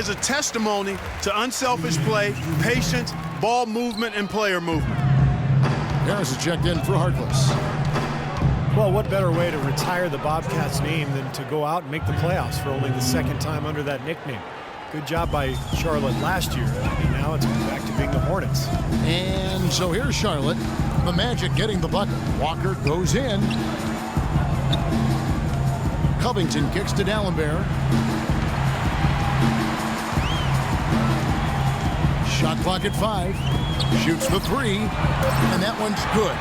Is a testimony to unselfish play, patience, ball movement, and player movement. Harris is checked in for Harkless. Well, what better way to retire the Bobcats name than to go out and make the playoffs for only the second time under that nickname. Good job by Charlotte last year, and now it's back to being the Hornets. And so here's Charlotte. The Magic getting the bucket. Walker goes in. Covington kicks to D'Alembert. Shot clock at 5. Shoots the 3. And that one's good.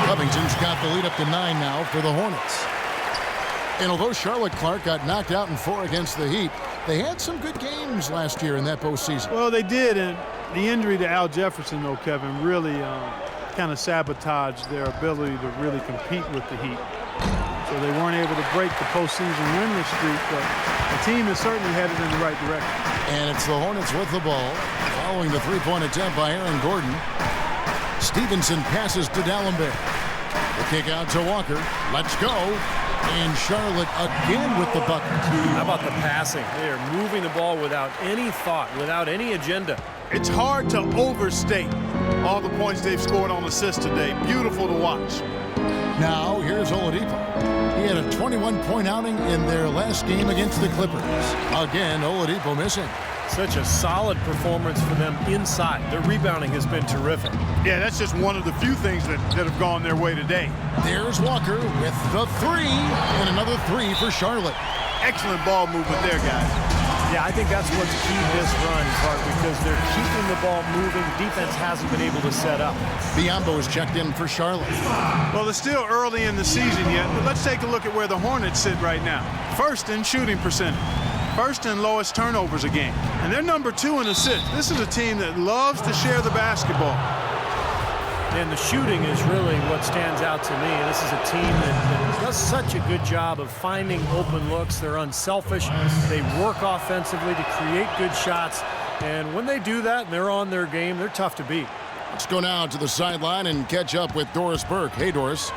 Covington's got the lead up to 9 now for the Hornets. And although Charlotte Clark got knocked out in 4 against the Heat, they had some good games last year in that postseason. Well, they did, and the injury to Al Jefferson, though, Kevin, really kind of sabotaged their ability to really compete with the Heat. So they weren't able to break the postseason winless streak, but the team is certainly headed in the right direction. And it's the Hornets with the ball, following the three-point attempt by Aaron Gordon. Stevenson passes to D'Alembert. The kick out to Walker. Let's go. And Charlotte again with the bucket. How about the passing? They are moving the ball without any thought, without any agenda. It's hard to overstate all the points they've scored on assists today. Beautiful to watch. Now here's Oladipo. He had a 21-point outing in their last game against the Clippers. Again, Oladipo missing. Such a solid performance for them inside. Their rebounding has been terrific. Yeah, that's just one of the few things that have gone their way today. There's Walker with the 3, and another 3 for Charlotte. Excellent ball movement there, guys. Yeah, I think that's what's key this run, Clark, because they're keeping the ball moving. Defense hasn't been able to set up. Biombo is checked in for Charlotte. Well, it's still early in the season yet, but let's take a look at where the Hornets sit right now. First in shooting percentage. First and lowest turnovers a game. And they're number 2 in assists. This is a team that loves to share the basketball. And the shooting is really what stands out to me. This is a team that does such a good job of finding open looks. They're unselfish. They work offensively to create good shots. And when they do that and they're on their game, they're tough to beat. Let's go now to the sideline and catch up with Doris Burke. Hey, Doris.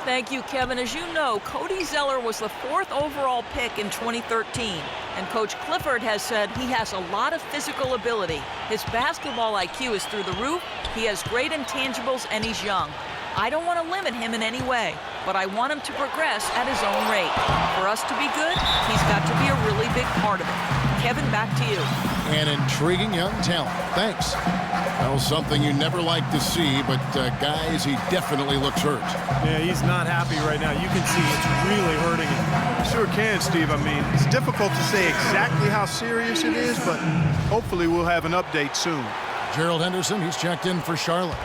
Thank you, Kevin. As you know, Cody Zeller was the 4th overall pick in 2013. And Coach Clifford has said he has a lot of physical ability. His basketball IQ is through the roof. He has great intangibles, and he's young. I don't want to limit him in any way, but I want him to progress at his own rate. For us to be good, he's got to be a really big part of it. Kevin, back to you. An intriguing young talent. Thanks. Well, something you never like to see, but guys, he definitely looks hurt. Yeah, he's not happy right now. You can see it's really hurting him. Sure can, Steve. I mean, it's difficult to say exactly how serious it is, but hopefully we'll have an update soon. Gerald Henderson, he's checked in for Charlotte.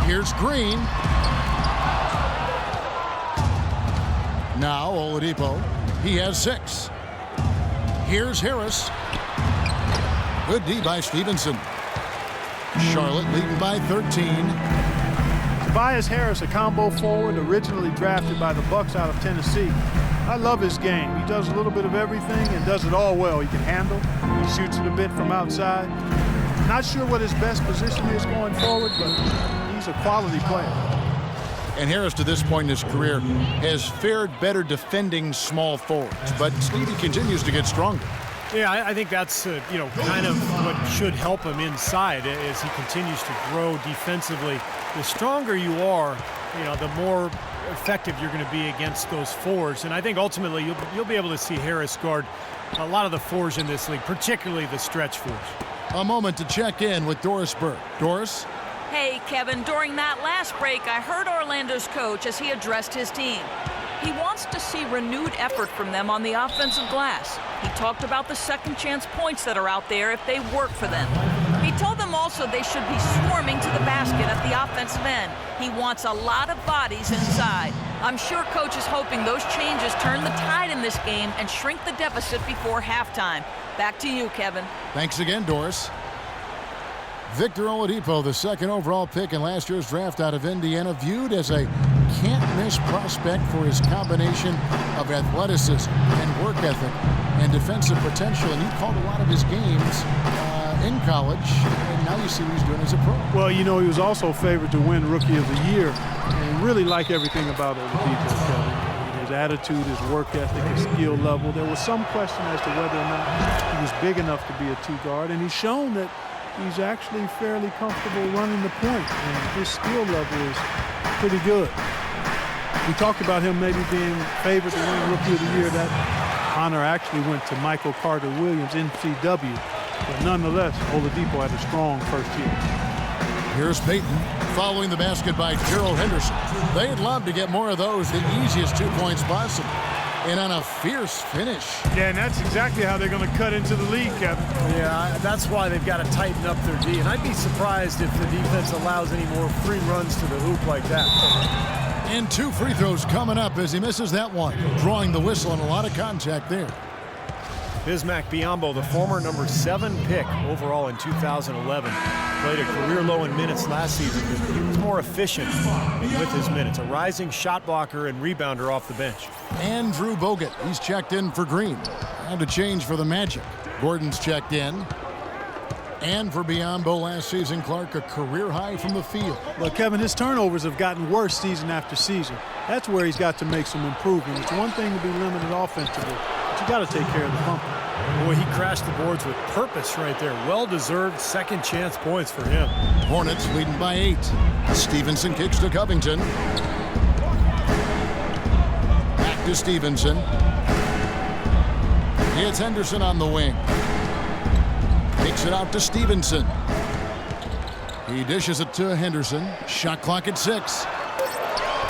Here's Green. Now Oladipo. He has 6. Here's Harris. Good D by Stevenson. Charlotte leading by 13. Tobias Harris, a combo forward, originally drafted by the Bucks out of Tennessee. I love his game. He does a little bit of everything and does it all well. He can handle. He shoots it a bit from outside. Not sure what his best position is going forward, but he's a quality player. And Harris, to this point in his career, has fared better defending small forwards. But Stevie continues to get stronger. Yeah, I think that's, kind of what should help him inside as he continues to grow defensively. The stronger you are, the more effective you're going to be against those fours. And I think ultimately you'll be able to see Harris guard a lot of the fours in this league, particularly the stretch fours. A moment to check in with Doris Burke. Doris? Hey, Kevin, during that last break, I heard Orlando's coach as he addressed his team. He wants to see renewed effort from them on the offensive glass. He talked about the second chance points that are out there if they work for them. He told them also they should be swarming to the basket at the offensive end. He wants a lot of bodies inside. I'm sure Coach is hoping those changes turn the tide in this game and shrink the deficit before halftime. Back to you, Kevin. Thanks again, Doris. Victor Oladipo, the 2nd overall pick in last year's draft out of Indiana, viewed as a can't-miss prospect for his combination of athleticism and work ethic and defensive potential. And you called a lot of his games in college, and now you see what he's doing as a pro. Well, he was also favored to win Rookie of the Year, and really like everything about Oladipo, Kevin. His attitude, his work ethic, his skill level. There was some question as to whether or not he was big enough to be a two-guard, and he's shown that he's actually fairly comfortable running the point, and his skill level is pretty good. We talked about him maybe being favored to win Rookie of the Year. That honor actually went to Michael Carter-Williams, NCW, but nonetheless, Oladipo had a strong first year. Here's Peyton following the basket by Gerald Henderson. They'd love to get more of those, the easiest 2 points possible. And on a fierce finish. Yeah, and that's exactly how they're going to cut into the lead, Kevin. Yeah, that's why they've got to tighten up their D. And I'd be surprised if the defense allows any more free runs to the hoop like that. And 2 free throws coming up as he misses that one. Drawing the whistle and a lot of contact there. Bismack Biyombo, the former number 7 pick overall in 2011, played a career low in minutes last season, but he was more efficient with his minutes. A rising shot blocker and rebounder off the bench. Andrew Bogut, he's checked in for Green. And a change for the Magic. Gordon's checked in. And for Biyombo last season, Clark, a career high from the field. Well, Kevin, his turnovers have gotten worse season after season. That's where he's got to make some improvement. It's one thing to be limited offensively, but you got to take care of the bumper. Boy, he crashed the boards with purpose right there. Well-deserved second chance points for him. Hornets leading by 8. Stevenson kicks to Covington. Back to Stevenson. It's Henderson on the wing. Takes it out to Stevenson. He dishes it to Henderson. Shot clock at 6.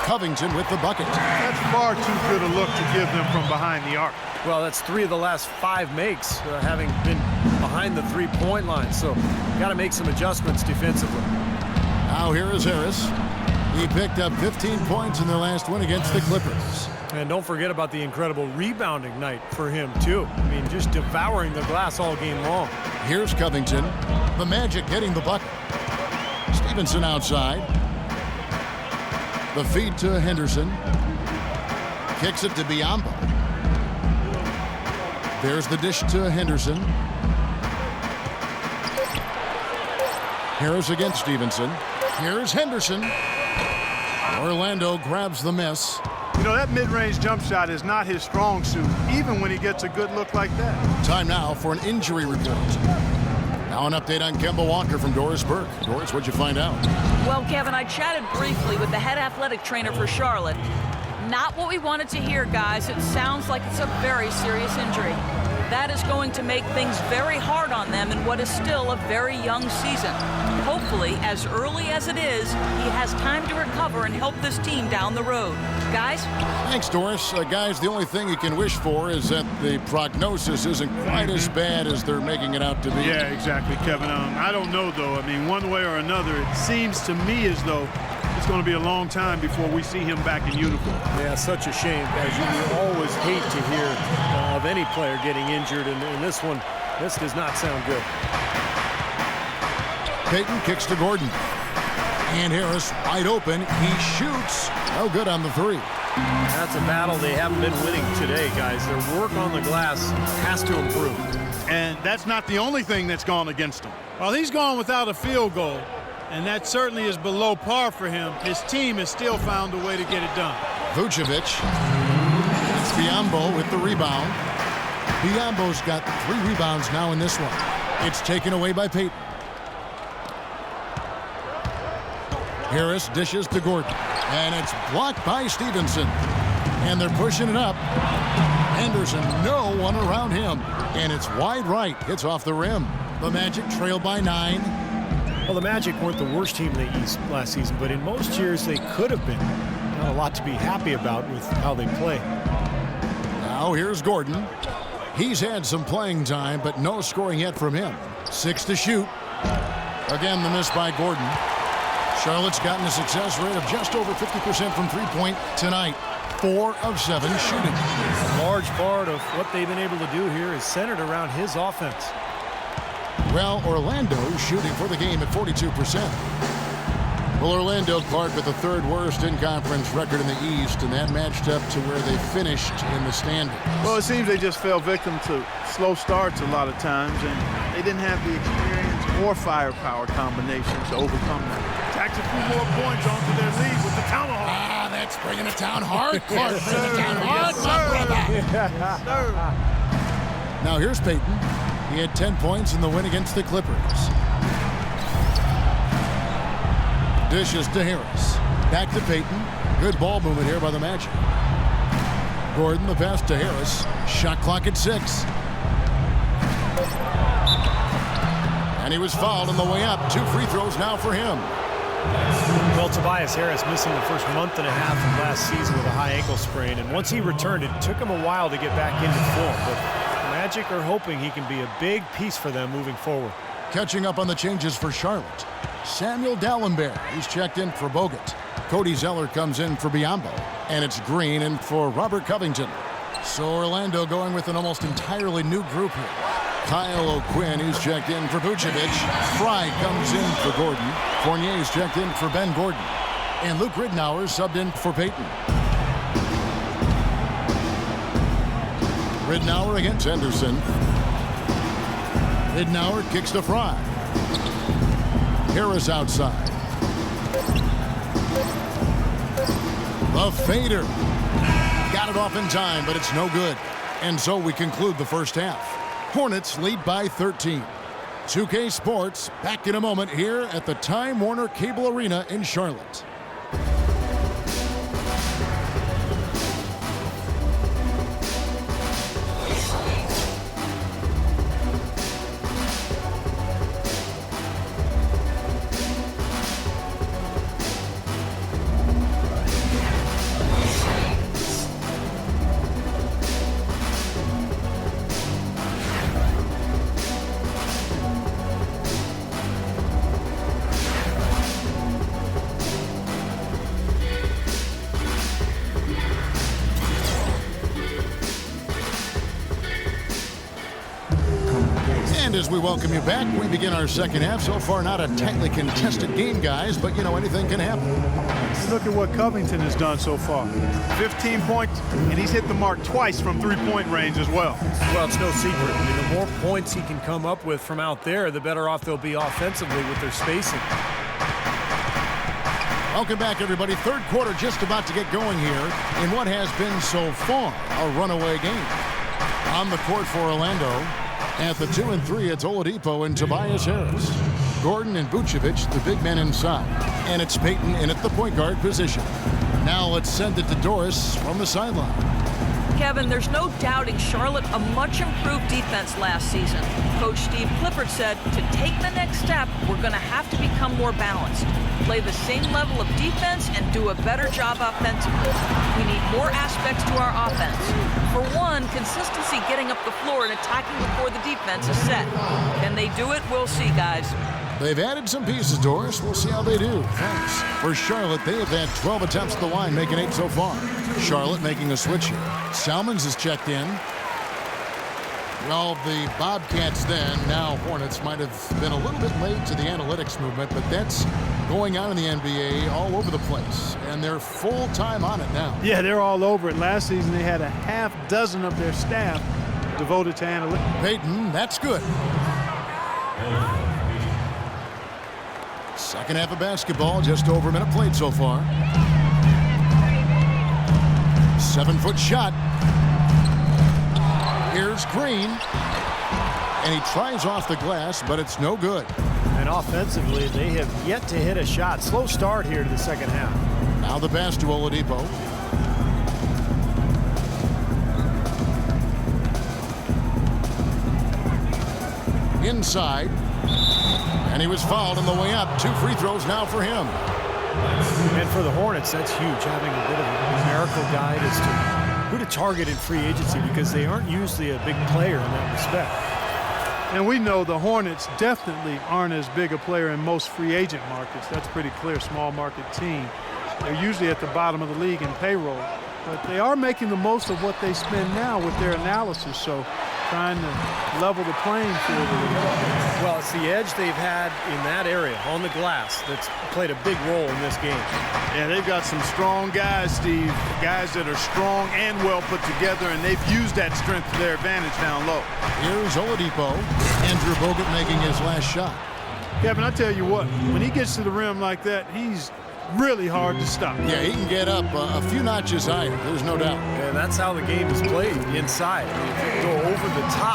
Covington with the bucket. That's far too good a look to give them from behind the arc. Well, that's 3 of the last 5 makes, having been behind the three-point line. So, got to make some adjustments defensively. Now here is Harris. He picked up 15 points in their last win against the Clippers. And don't forget about the incredible rebounding night for him, too. I mean, just devouring the glass all game long. Here's Covington. The Magic getting the bucket. Stevenson outside. The feed to Henderson. Kicks it to Biyombo. There's the dish to Henderson. Harris against Stevenson. Here's Henderson. Orlando grabs the miss. You know, that mid-range jump shot is not his strong suit, even when he gets a good look like that. Time now for an injury report. Now an update on Kemba Walker from Doris Burke. Doris, what'd you find out? Well, Kevin, I chatted briefly with the head athletic trainer for Charlotte. Not what we wanted to hear, guys. It sounds like it's a very serious injury. That is going to make things very hard on them in what is still a very young season. Hopefully, as early as it is, he has time to recover and help this team down the road. Guys? Thanks, Doris. Guys, the only thing you can wish for is that the prognosis isn't quite as bad as they're making it out to be. Yeah, exactly, Kevin. I don't know, though. I mean, one way or another, it seems to me as though it's going to be a long time before we see him back in uniform. Yeah, such a shame, as you always hate to hear of any player getting injured, and this one, this does not sound good. Peyton kicks to Gordon. And Harris wide open. He shoots. No good on the 3. That's a battle they haven't been winning today, guys. Their work on the glass has to improve. And that's not the only thing that's gone against him. Well, he's gone without a field goal, and that certainly is below par for him. His team has still found a way to get it done. Vucevic. It's Biyombo with the rebound. Biyombo's got 3 rebounds now in this one. It's taken away by Peyton. Harris dishes to Gordon. And it's blocked by Stevenson. And they're pushing it up. Henderson, no one around him. And it's wide right. Hits off the rim. The Magic trail by 9. Well, the Magic weren't the worst team in the East last season, but in most years they could have been. Not a lot to be happy about with how they play. Now here's Gordon. He's had some playing time, but no scoring yet from him. 6 to shoot. Again, the miss by Gordon. Charlotte's gotten a success rate of just over 50% from three-point tonight. 4 of 7 shooting. A large part of what they've been able to do here is centered around his offense. Well, Orlando shooting for the game at 42%. Well, Orlando, Clark, with the 3rd worst in-conference record in the East, and that matched up to where they finished in the standings. Well, it seems they just fell victim to slow starts a lot of times, and they didn't have the experience or firepower combinations to overcome that. Tacked a few more points onto their lead with the tomahawk. Hornets bringing it down hard. Clark bringing it down hard. My brother. Now here's Payton. He had 10 points in the win against the Clippers. Dishes to Harris. Back to Payton. Good ball movement here by the Magic. Gordon, the pass to Harris. Shot clock at 6. And he was fouled on the way up. 2 free throws now for him. Well, Tobias Harris missing the first month and a half of last season with a high ankle sprain. And once he returned, it took him a while to get back into form. But Magic are hoping he can be a big piece for them moving forward. Catching up on the changes for Charlotte. Samuel Dallenberg, he's checked in for Bogut. Cody Zeller comes in for Biyombo. And it's Green in for Robert Covington. So Orlando going with an almost entirely new group here. Kyle O'Quinn, he's checked in for Vucevic. Fry comes in for Gordon. Fournier's checked in for Ben Gordon. And Luke Ridnour subbed in for Payton. Ridnour against Henderson. Ridnour kicks to Fry. Harris outside. The fader. Got it off in time, but it's no good. And so we conclude the first half. Hornets lead by 13. 2K Sports back in a moment here at the Time Warner Cable Arena in Charlotte. As we welcome you back, we begin our second half. So far, not a tightly contested game, guys, but, you know, anything can happen. Look at what Covington has done so far. 15 points, and he's hit the mark twice from three-point range as well. Well, it's no secret. I mean, the more points he can come up with from out there, the better off they'll be offensively with their spacing. Welcome back, everybody. Third quarter just about to get going here in what has been so far a runaway game. On the court for Orlando. At the 2 and 3, it's Oladipo and Tobias Harris. Gordon and Vucevic, the big men inside. And it's Payton in at the point guard position. Now let's send it to Doris from the sideline. Kevin, there's no doubting Charlotte a much improved defense last season. Coach Steve Clifford said to take the next step, we're going to have to become more balanced, play the same level of defense, and do a better job offensively. We need more aspects to our offense. For one, consistency getting up the floor and attacking before the defense is set. Can they do it? We'll see, guys. They've added some pieces, Doris. We'll see how they do. Thanks. For Charlotte, they have had 12 attempts at the line, making 8 so far. Charlotte making a switch here. Salmons is checked in. Well, the Bobcats then, now Hornets, might have been a little bit late to the analytics movement, but that's going on in the NBA all over the place, and they're full-time on it now. Yeah, they're all over it. Last season, they had a half dozen of their staff devoted to analytics. Payton, that's good. Second half of basketball, just over a minute played so far. 7-foot shot. Here's Green. And he tries off the glass, but it's no good. And offensively, they have yet to hit a shot. Slow start here to the second half. Now the pass to Oladipo. Inside. And he was fouled on the way up. 2 free throws now for him. And for the Hornets, that's huge, having a bit of a numerical guide as to who to target in free agency, because they aren't usually a big player in that respect. And we know the Hornets definitely aren't as big a player in most free agent markets. That's pretty clear, small market team. They're usually at the bottom of the league in payroll. But they are making the most of what they spend now with their analysis, so trying to level the playing field a little bit. Well, it's the edge they've had in that area on the glass that's played a big role in this game. Yeah, they've got some strong guys, Steve, guys that are strong and well put together, and they've used that strength to their advantage down low. Here's Oladipo. Andrew Bogut making his last shot. Kevin, I tell you what, when he gets to the rim like that, he's really hard to stop. Yeah, he can get up a few notches higher. There's no doubt. And that's how the game is played inside. If you go over the top,